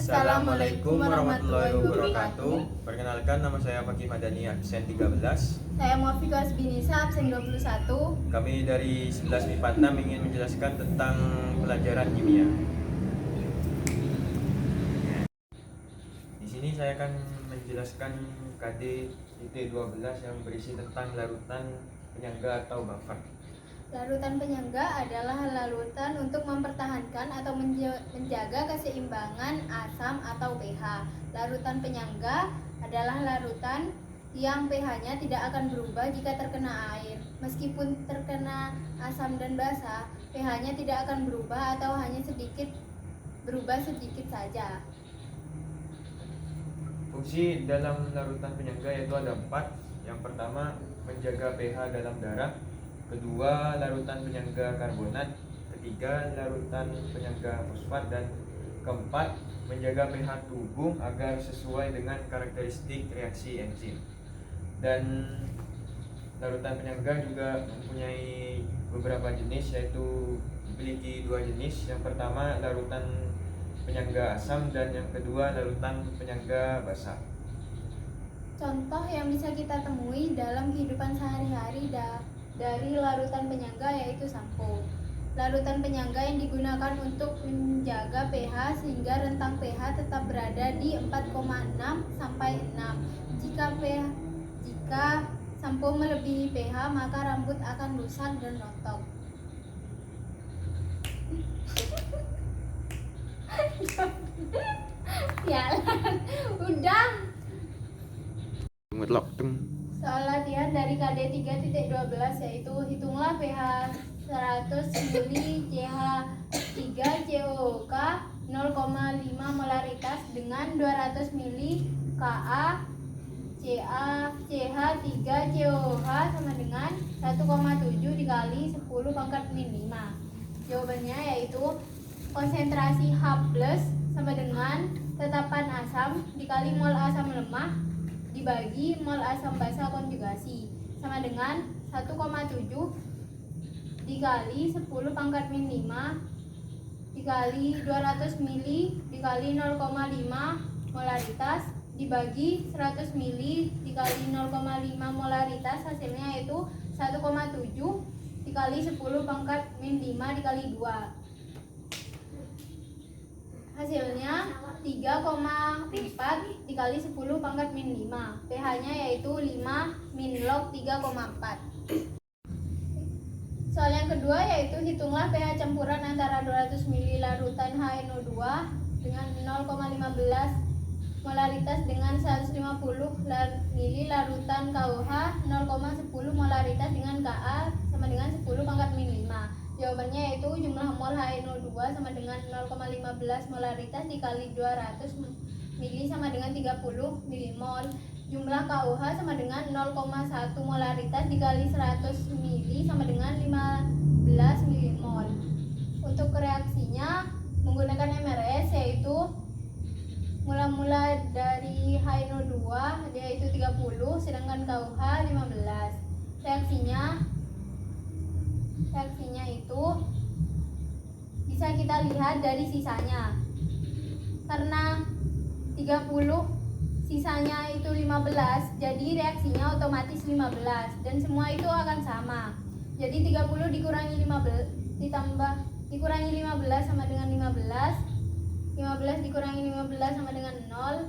Assalamualaikum warahmatullahi wabarakatuh. Perkenalkan, nama saya Fakih Madani, absen 13. Saya Muafiqah Binisa, absen 21. Kami dari 11 MIPA 6 ingin menjelaskan tentang pelajaran kimia. Di sini saya akan menjelaskan KD IT12 yang berisi tentang larutan penyangga atau buffer. Larutan penyangga adalah larutan untuk mempertahankan atau menjaga keseimbangan asam atau pH. Larutan penyangga adalah larutan yang pH-nya tidak akan berubah jika terkena air. Meskipun terkena asam dan basa, pH-nya tidak akan berubah atau hanya berubah sedikit saja. Fungsi dalam larutan penyangga yaitu ada 4. Yang pertama, menjaga pH dalam darah. Kedua, larutan penyangga karbonat. Ketiga, larutan penyangga fosfat. Dan keempat, menjaga pH tubuh agar sesuai dengan karakteristik reaksi enzim. Dan larutan penyangga juga mempunyai beberapa jenis, yaitu memiliki 2 jenis. Yang pertama, larutan penyangga asam, dan yang kedua, larutan penyangga basa. Contoh yang bisa kita temui dalam kehidupan sehari-hari dari larutan penyangga yaitu sampo. Larutan penyangga yang digunakan untuk menjaga pH sehingga rentang pH tetap berada di 4,6 sampai 6. Jika sampo melebihi pH, maka rambut akan rusak dan rontok. Ya, udah. Soal latihan dari KD 3.12 yaitu hitunglah pH 100 mili CH3 COOK 0,5 molaritas dengan 200 mili Ka CH3 COOH sama dengan 1,7 dikali 10 pangkat min 5. Jawabannya yaitu konsentrasi H+ sama dengan tetapan asam dikali mol asam lemah dibagi mol asam basa konjugasi sama dengan 1,7 dikali 10 pangkat min 5 dikali 200 mili dikali 0,5 molaritas dibagi 100 mili dikali 0,5 molaritas, hasilnya yaitu 1,7 dikali 10 pangkat min 5 dikali 2. Hasilnya 3,4 dikali 10 pangkat min 5. pH-nya yaitu 5 min log 3,4. Soal yang kedua yaitu hitunglah pH campuran antara 200 ml larutan HNO2 dengan 0,15 molaritas dengan 150 ml larutan KOH 0,10 molaritas dengan Ka sama dengan 10 pangkat min 5. Jawabannya yaitu jumlah mol HNO2 sama dengan 0,15 molaritas dikali 200 mili sama dengan 30 milimol. Jumlah KOH sama dengan 0,1 molaritas dikali 100 mili sama dengan 15 milimol. Untuk reaksinya menggunakan MRS yaitu mula-mula dari HNO2 yaitu 30 sedangkan KOH 15. Reaksinya itu bisa kita lihat dari sisanya. Karena 30 sisanya itu 15, jadi reaksinya otomatis 15 dan semua itu akan sama. Jadi 30 dikurangi 15 dikurangi 15 sama dengan 15. 15 dikurangi 15 sama dengan 0.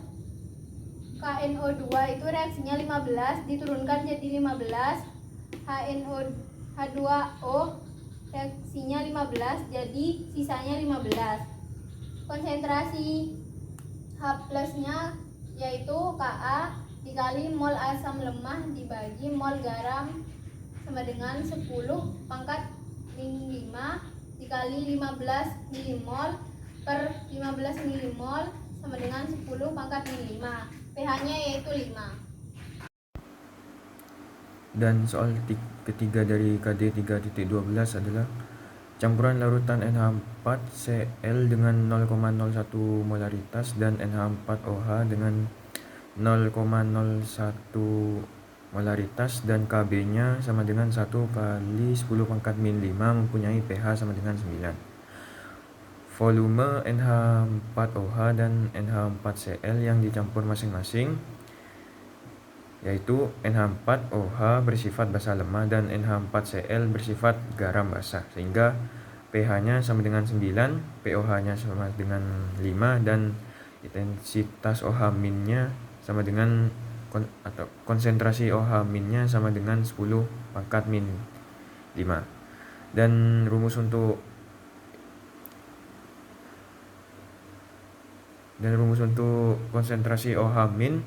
KNO2 itu reaksinya 15 diturunkan jadi 15. H2O reaksinya 15 jadi sisanya 15. Konsentrasi H+-nya yaitu Ka dikali mol asam lemah dibagi mol garam sama dengan 10 pangkat min 5 dikali 15 milimol per 15 milimol sama dengan 10 pangkat min 5. pH-nya yaitu 5. Dan soal ketiga dari KD 3.12 adalah campuran larutan NH4Cl dengan 0,01 molaritas dan NH4OH dengan 0,01 molaritas dan Kb-nya sama dengan 1 kali 10 pangkat min 5 mempunyai pH sama dengan 9. volume NH4OH dan NH4Cl yang dicampur masing-masing, yaitu NH4OH bersifat basa lemah dan NH4Cl bersifat garam basah, sehingga pH-nya sama dengan 9, pOH-nya sama dengan 5, dan intensitas OH-nya sama dengan atau konsentrasi OH-nya sama dengan 10 pangkat min 5. Dan rumus untuk konsentrasi OH-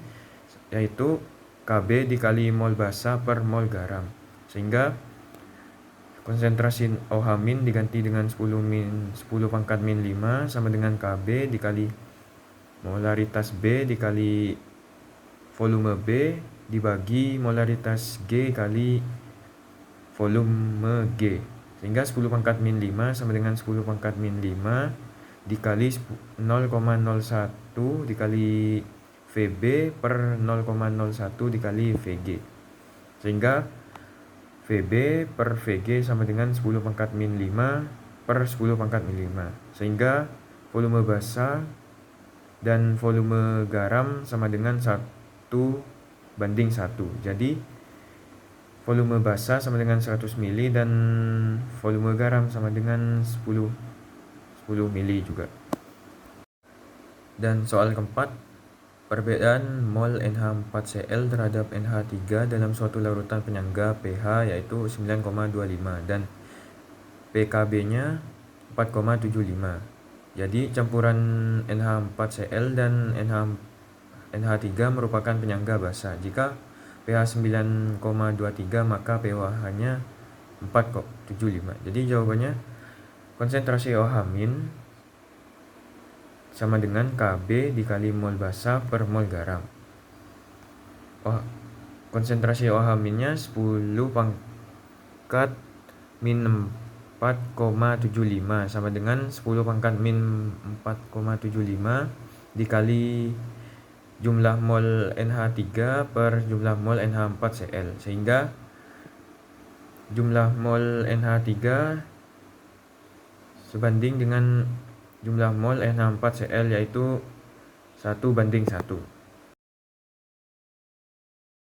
yaitu Kb dikali mol basa per mol garam, sehingga konsentrasi OH- diganti dengan 10 pangkat min 5 sama dengan Kb dikali molaritas B dikali volume B dibagi molaritas G kali volume G, sehingga 10 pangkat min 5 sama dengan 10 pangkat min 5 dikali 0,01 dikali Vb per 0,01 dikali Vg, sehingga Vb per Vg sama dengan 10 pangkat min 5 per 10 pangkat min 5, sehingga volume basa dan volume garam sama dengan 1 banding 1. Jadi volume basa sama dengan 100 ml dan volume garam sama dengan 10 ml juga. Dan soal keempat, perbedaan mol NH4Cl terhadap NH3 dalam suatu larutan penyangga pH yaitu 9,25 dan pKb-nya 4,75. Jadi campuran NH4Cl dan NH3 merupakan penyangga basa. Jika pH 9,23 maka pH-nya 4,75. Jadi jawabannya konsentrasi OH- sama dengan Kb dikali mol basa per mol garam. Konsentrasi OH-nya 10 pangkat min 4,75 sama dengan 10 pangkat min 4,75 dikali jumlah mol NH3 per jumlah mol NH4Cl, sehingga jumlah mol NH3 sebanding dengan jumlah mol NH4Cl yaitu 1 banding 1.